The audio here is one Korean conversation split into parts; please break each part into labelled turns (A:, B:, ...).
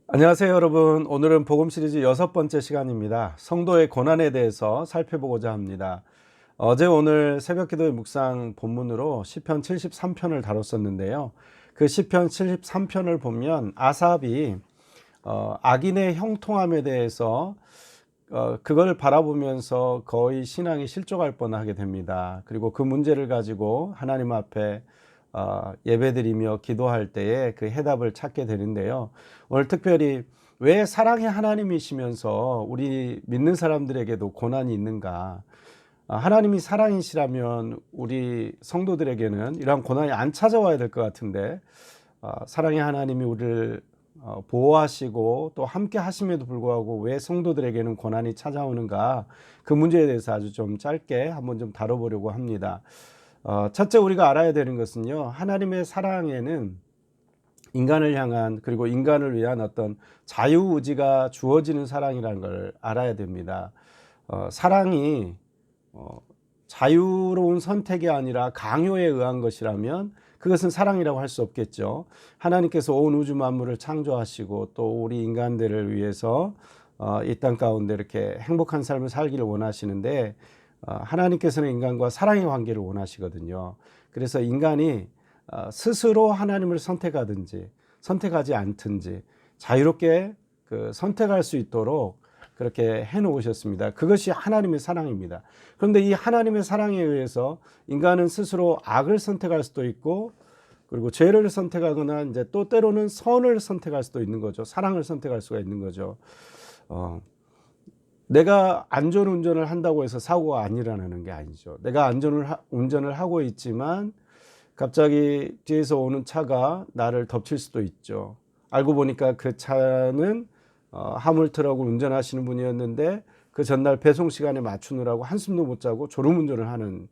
A: 안녕하세요, 여러분. 오늘은 복음 시리즈 6번째 시간입니다. 성도의 고난에 대해서 살펴보고자 합니다. 어제 오늘 새벽 기도의 묵상 본문으로 시편 73편을 다뤘었는데요. 그 시편 73편을 보면 아삽이 악인의 형통함에 대해서 그걸 바라보면서 거의 신앙이 실족할 뻔하게 됩니다. 그리고 그 문제를 가지고 하나님 앞에 예배드리며 기도할 때에 그 해답을 찾게 되는데요. 오늘 특별히 왜 사랑의 하나님이시면서 우리 믿는 사람들에게도 고난이 있는가? 하나님이 사랑이시라면 우리 성도들에게는 이러한 고난이 안 찾아와야 될 것 같은데, 사랑의 하나님이 우리를 보호하시고 또 함께 하심에도 불구하고 왜 성도들에게는 고난이 찾아오는가, 그 문제에 대해서 아주 좀 짧게 한번 좀 다뤄보려고 합니다. 첫째 우리가 알아야 되는 것은요, 하나님의 사랑에는 인간을 향한, 그리고 인간을 위한 어떤 자유의지가 주어지는 사랑이라는 걸 알아야 됩니다. 사랑이 자유로운 선택이 아니라 강요에 의한 것이라면 그것은 사랑이라고 할 수 없겠죠. 하나님께서 온 우주 만물을 창조하시고 또 우리 인간들을 위해서 이 땅 가운데 이렇게 행복한 삶을 살기를 원하시는데, 하나님께서는 인간과 사랑의 관계를 원하시거든요. 그래서 인간이 스스로 하나님을 선택하든지 선택하지 않든지 자유롭게 선택할 수 있도록 그렇게 해놓으셨습니다. 그것이 하나님의 사랑입니다. 그런데 이 하나님의 사랑에 의해서 인간은 스스로 악을 선택할 수도 있고, 그리고 죄를 선택하거나 이제 또 때로는 선을 선택할 수도 있는 거죠. 사랑을 선택할 수가 있는 거죠. 내가 안전운전을 한다고 해서 사고가 안 일어나는 게 아니죠. 내가 운전을 하고 있지만 갑자기 뒤에서 오는 차가 나를 덮칠 수도 있죠. 알고 보니까 그 차는 화물트럭을 운전하시는 분이었는데 그 전날 배송 시간에 맞추느라고 한숨도 못 자고 졸음운전을 하는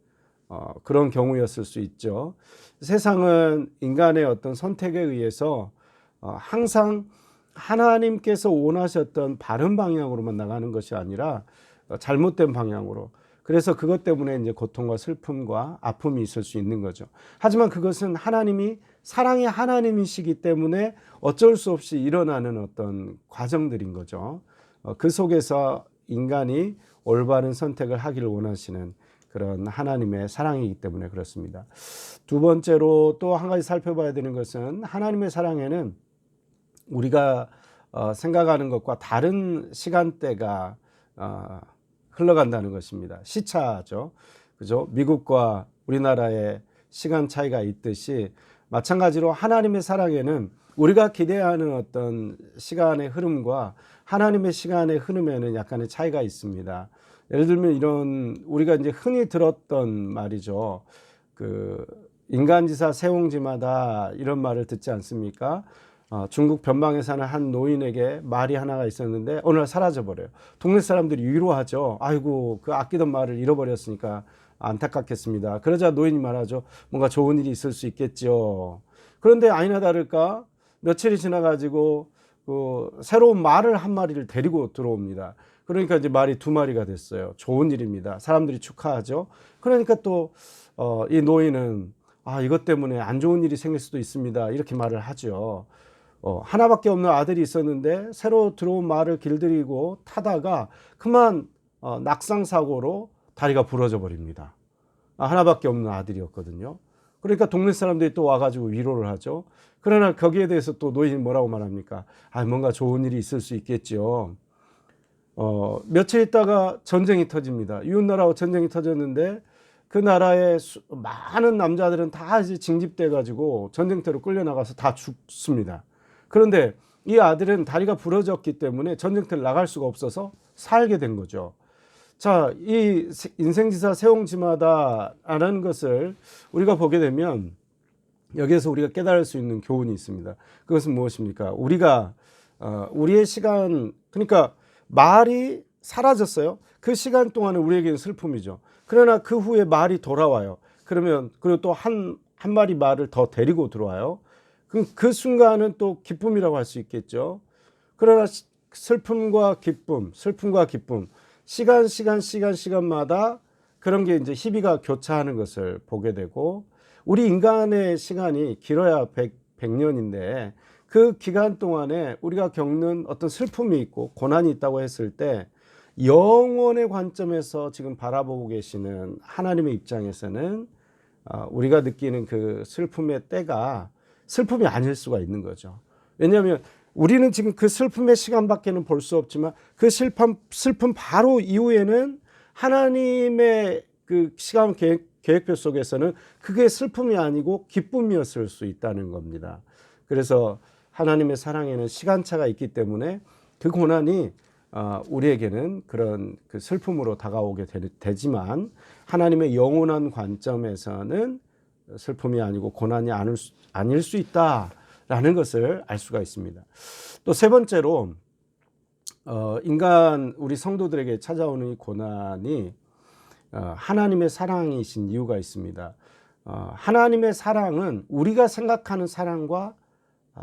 A: 그런 경우였을 수 있죠. 세상은 인간의 어떤 선택에 의해서 항상 하나님께서 원하셨던 바른 방향으로만 나가는 것이 아니라 잘못된 방향으로, 그래서 그것 때문에 이제 고통과 슬픔과 아픔이 있을 수 있는 거죠. 하지만 그것은 하나님이 사랑의 하나님이시기 때문에 어쩔 수 없이 일어나는 어떤 과정들인 거죠. 그 속에서 인간이 올바른 선택을 하기를 원하시는 그런 하나님의 사랑이기 때문에 그렇습니다. 두 번째로 또 한 가지 살펴봐야 되는 것은 하나님의 사랑에는 우리가 생각하는 것과 다른 시간대가 흘러간다는 것입니다. 시차죠. 그죠? 미국과 우리나라의 시간 차이가 있듯이 마찬가지로 하나님의 사랑에는 우리가 기대하는 어떤 시간의 흐름과 하나님의 시간의 흐름에는 약간의 차이가 있습니다. 예를 들면 이런, 우리가 이제 흔히 들었던 말이죠. 인간지사 세옹지마다 이런 말을 듣지 않습니까? 중국 변방에 사는 한 노인에게 말이 하나가 있었는데 어느 날 사라져 버려요. 동네 사람들이 위로하죠. 아이고, 그 아끼던 말을 잃어버렸으니까 안타깝겠습니다. 그러자 노인이 말하죠. 뭔가 좋은 일이 있을 수 있겠죠. 그런데 아니나 다를까 며칠이 지나가지고 새로운 말을 한 마리를 데리고 들어옵니다. 그러니까 이제 말이 두 마리가 됐어요. 좋은 일입니다. 사람들이 축하하죠. 그러니까 또 이 노인은 이것 때문에 안 좋은 일이 생길 수도 있습니다. 이렇게 말을 하죠. 하나밖에 없는 아들이 있었는데 새로 들어온 말을 길들이고 타다가 그만 낙상사고로 다리가 부러져 버립니다. 하나밖에 없는 아들이었거든요. 그러니까 동네 사람들이 또 와가지고 위로를 하죠. 그러나 거기에 대해서 또 노인이 뭐라고 말합니까? 뭔가 좋은 일이 있을 수 있겠죠. 며칠 있다가 전쟁이 터집니다. 이웃나라와 전쟁이 터졌는데 그 나라의 많은 남자들은 다 이제 징집돼 가지고 전쟁터로 끌려나가서 다 죽습니다. 그런데 이 아들은 다리가 부러졌기 때문에 전쟁터를 나갈 수가 없어서 살게 된 거죠. 자, 이 인생지사 세옹지마다라는 것을 우리가 보게 되면 여기에서 우리가 깨달을 수 있는 교훈이 있습니다. 그것은 무엇입니까? 우리의 시간, 그러니까 말이 사라졌어요. 그 시간 동안은 우리에게는 슬픔이죠. 그러나 그 후에 말이 돌아와요. 그리고 또 한 마리 말을 더 데리고 들어와요. 그럼 그 순간은 또 기쁨이라고 할 수 있겠죠. 그러나 슬픔과 기쁨, 시간마다 그런 게 이제 희비가 교차하는 것을 보게 되고, 우리 인간의 시간이 길어야 100년인데 그 기간 동안에 우리가 겪는 어떤 슬픔이 있고 고난이 있다고 했을 때 영혼의 관점에서 지금 바라보고 계시는 하나님의 입장에서는 우리가 느끼는 그 슬픔의 때가 슬픔이 아닐 수가 있는 거죠. 왜냐하면 우리는 지금 그 슬픔의 시간밖에는 볼 수 없지만 그 슬픔 바로 이후에는 하나님의 그 시간 계획표 속에서는 그게 슬픔이 아니고 기쁨이었을 수 있다는 겁니다. 그래서 하나님의 사랑에는 시간차가 있기 때문에 그 고난이 우리에게는 그런 그 슬픔으로 다가오게 되지만 하나님의 영원한 관점에서는 슬픔이 아니고 고난이 아닐 수 있다라는 것을 알 수가 있습니다. 또 세 번째로 인간 우리 성도들에게 찾아오는 이 고난이 하나님의 사랑이신 이유가 있습니다. 하나님의 사랑은 우리가 생각하는 사랑과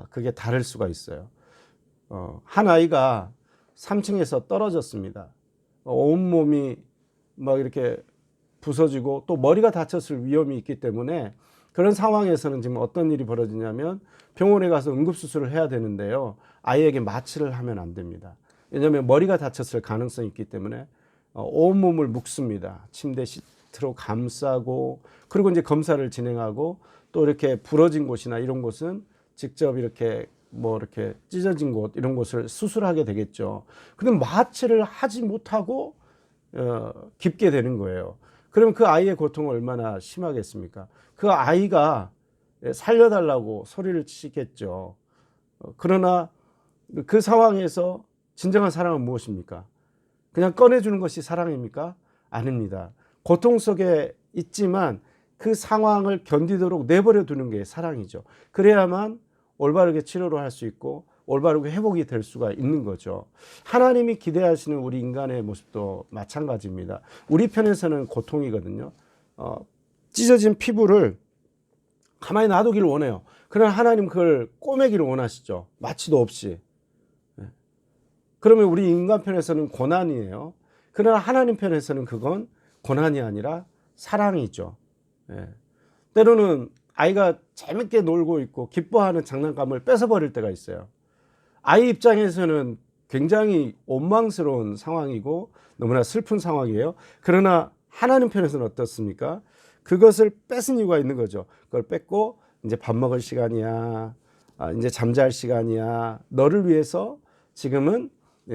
A: 그게 다를 수가 있어요. 한 아이가 3층에서 떨어졌습니다. 온몸이 막 이렇게 부서지고 또 머리가 다쳤을 위험이 있기 때문에 그런 상황에서는 지금 어떤 일이 벌어지냐면 병원에 가서 응급수술을 해야 되는데요. 아이에게 마취를 하면 안 됩니다. 왜냐하면 머리가 다쳤을 가능성이 있기 때문에 온몸을 묶습니다. 침대 시트로 감싸고 그리고 이제 검사를 진행하고 또 이렇게 부러진 곳이나 이런 곳은 직접 이렇게 이렇게 찢어진 곳 이런 곳을 수술하게 되겠죠. 근데 마취를 하지 못하고 깊게 되는 거예요. 그러면 그 아이의 고통은 얼마나 심하겠습니까? 그 아이가 살려달라고 소리를 치겠죠. 그러나 그 상황에서 진정한 사랑은 무엇입니까? 그냥 꺼내주는 것이 사랑입니까? 아닙니다. 고통 속에 있지만 그 상황을 견디도록 내버려 두는 게 사랑이죠. 그래야만 올바르게 치료를 할 수 있고 올바르게 회복이 될 수가 있는 거죠. 하나님이 기대하시는 우리 인간의 모습도 마찬가지입니다. 우리 편에서는 고통이거든요. 찢어진 피부를 가만히 놔두기를 원해요. 그러나 하나님 그걸 꼬매기를 원하시죠. 마취도 없이. 그러면 우리 인간 편에서는 고난이에요. 그러나 하나님 편에서는 그건 고난이 아니라 사랑이죠. 때로는 아이가 재밌게 놀고 있고 기뻐하는 장난감을 뺏어버릴 때가 있어요. 아이 입장에서는 굉장히 원망스러운 상황이고 너무나 슬픈 상황이에요. 그러나 하나님 편에서는 어떻습니까? 그것을 뺏은 이유가 있는 거죠. 그걸 뺏고 이제 밥 먹을 시간이야. 이제 잠잘 시간이야. 너를 위해서 지금은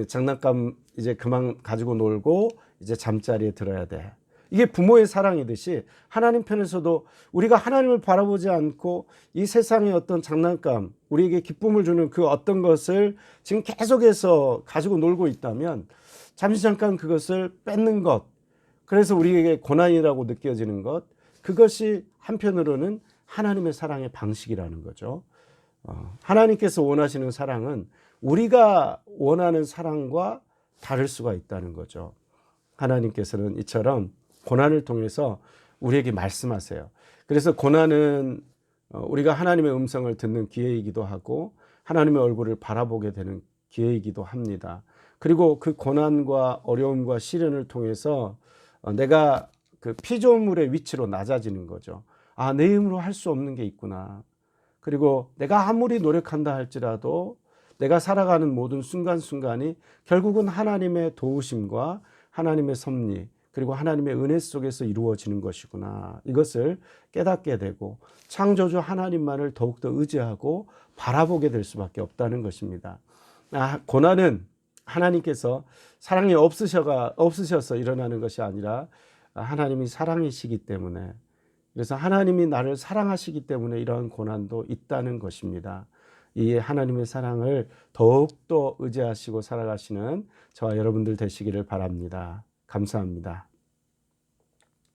A: 장난감 이제 그만 가지고 놀고 이제 잠자리에 들어야 돼. 이게 부모의 사랑이듯이 하나님 편에서도 우리가 하나님을 바라보지 않고 이 세상의 어떤 장난감, 우리에게 기쁨을 주는 그 어떤 것을 지금 계속해서 가지고 놀고 있다면 잠시 잠깐 그것을 뺏는 것, 그래서 우리에게 고난이라고 느껴지는 것, 그것이 한편으로는 하나님의 사랑의 방식이라는 거죠. 하나님께서 원하시는 사랑은 우리가 원하는 사랑과 다를 수가 있다는 거죠. 하나님께서는 이처럼 고난을 통해서 우리에게 말씀하세요. 그래서 고난은 우리가 하나님의 음성을 듣는 기회이기도 하고 하나님의 얼굴을 바라보게 되는 기회이기도 합니다. 그리고 그 고난과 어려움과 시련을 통해서 내가 그 피조물의 위치로 낮아지는 거죠. 내 힘으로 할 수 없는 게 있구나. 그리고 내가 아무리 노력한다 할지라도 내가 살아가는 모든 순간순간이 결국은 하나님의 도우심과 하나님의 섭리 그리고 하나님의 은혜 속에서 이루어지는 것이구나. 이것을 깨닫게 되고 창조주 하나님만을 더욱더 의지하고 바라보게 될 수밖에 없다는 것입니다. 고난은 하나님께서 사랑이 없으셔서 일어나는 것이 아니라 하나님이 사랑이시기 때문에, 그래서 하나님이 나를 사랑하시기 때문에 이러한 고난도 있다는 것입니다. 이 하나님의 사랑을 더욱더 의지하시고 살아가시는 저와 여러분들 되시기를 바랍니다. 감사합니다.